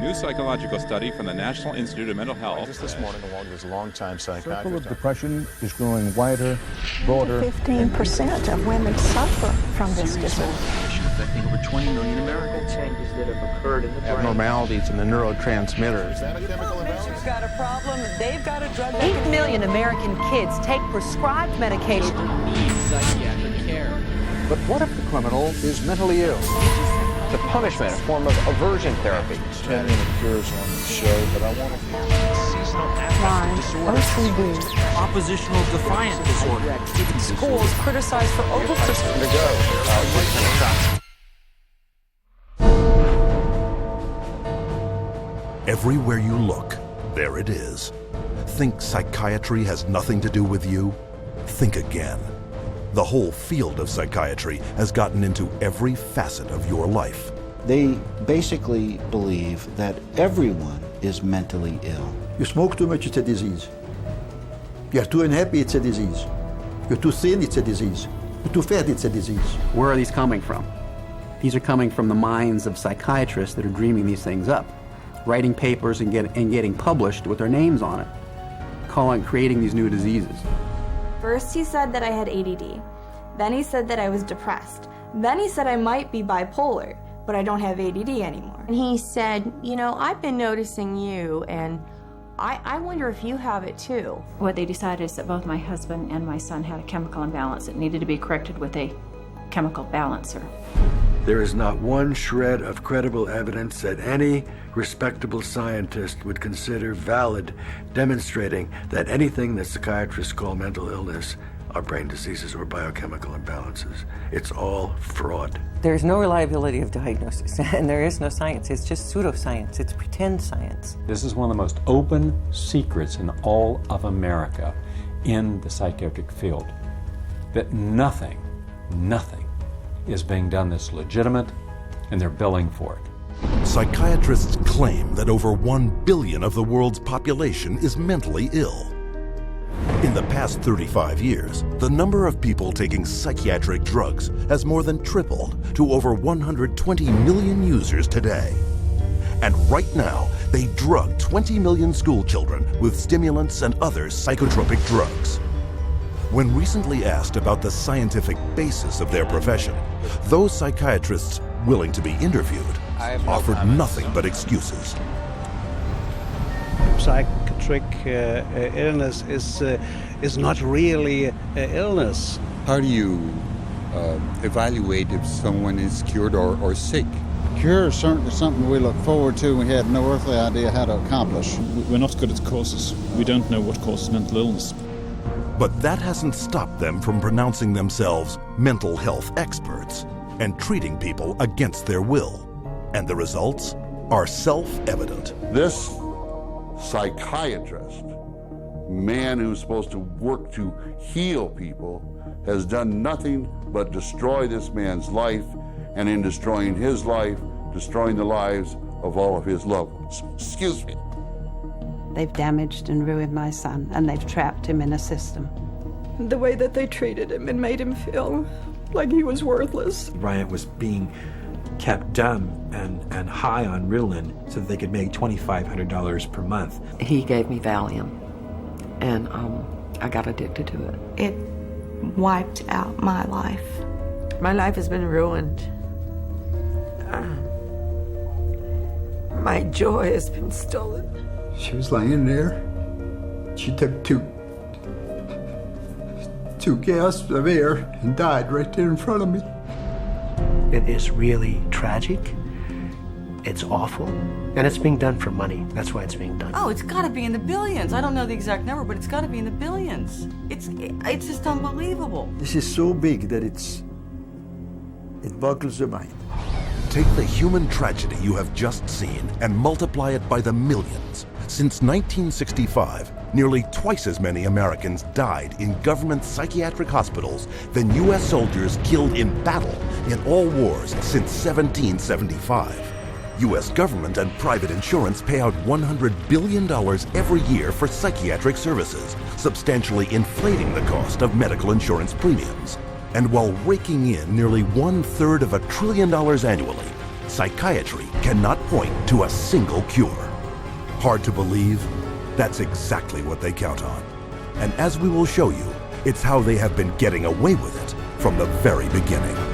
new psychological study from the National Institute of Mental Health. Just this morning, along with his longtime psychiatrist. The circle of depression is growing wider, broader. 15% of women suffer from this disorder. Affecting over 20 million Americans. Changes that have occurred in the brain. Abnormalities in the neurotransmitters. Is that a chemical imbalance? Patient's got a problem, they've got a drug. 8 million American kids take prescribed medication. Need psychiatric care. But what if the criminal is mentally ill? The punishment, a form of aversion therapy. 10 minute cures on the show, but I want to... Seasonal affective disorder. OCD. Oppositional defiant disorder. Schools criticized for over-prescribing. To go. Everywhere you look, there it is. Think psychiatry has nothing to do with you? Think again. The whole field of psychiatry has gotten into every facet of your life. They basically believe that everyone is mentally ill. You smoke too much, it's a disease. You're too unhappy, it's a disease. You're too thin, it's a disease. You're too fat, it's a disease. Where are these coming from? These are coming from the minds of psychiatrists that are dreaming these things up, writing papers and getting published with their names on it, creating these new diseases. First he said that I had ADD. Then he said that I was depressed. Then he said I might be bipolar, but I don't have ADD anymore. And he said, you know, I've been noticing you, and I wonder if you have it too. What they decided is that both my husband and my son had a chemical imbalance that needed to be corrected with a chemical balancer. There is not one shred of credible evidence that any respectable scientist would consider valid, demonstrating that anything that psychiatrists call mental illness are brain diseases or biochemical imbalances. It's all fraud. There's no reliability of diagnosis, and there is no science. It's just pseudoscience. It's pretend science. This is one of the most open secrets in all of America in the psychiatric field, that nothing is being done that's legitimate, and they're billing for it. Psychiatrists claim that over 1 billion of the world's population is mentally ill. In the past 35 years, the number of people taking psychiatric drugs has more than tripled to over 120 million users today. And right now, they drug 20 million school children with stimulants and other psychotropic drugs. When recently asked about the scientific basis of their profession, those psychiatrists willing to be interviewed offered nothing but excuses. Psychiatric illness is not really illness. How do you evaluate if someone is cured or sick? Cure is certainly something we look forward to. We have no earthly idea how to accomplish. We're not good at causes. We don't know what causes mental illness. But that hasn't stopped them from pronouncing themselves mental health experts and treating people against their will. And the results are self-evident. This psychiatrist, man who's supposed to work to heal people, has done nothing but destroy this man's life, and in destroying his life, destroying the lives of all of his loved ones. Excuse me. They've damaged and ruined my son, and they've trapped him in a system. The way that they treated him and made him feel like he was worthless. Bryant was being kept dumb and high on Ritalin so that they could make $2,500 per month. He gave me Valium, and I got addicted to it. It wiped out my life. My life has been ruined. My joy has been stolen. She was laying there. She took two gasps of air and died right there in front of me. It is really tragic. It's awful. And it's being done for money. That's why it's being done. Oh, it's got to be in the billions. I don't know the exact number, but it's got to be in the billions. It's just unbelievable. This is so big that it boggles the mind. Take the human tragedy you have just seen and multiply it by the millions. Since 1965, nearly twice as many Americans died in government psychiatric hospitals than U.S. soldiers killed in battle in all wars since 1775. U.S. government and private insurance pay out $100 billion every year for psychiatric services, substantially inflating the cost of medical insurance premiums. And while raking in nearly $1/3 of $1 trillion annually, psychiatry cannot point to a single cure. Hard to believe? That's exactly what they count on. And as we will show you, it's how they have been getting away with it from the very beginning.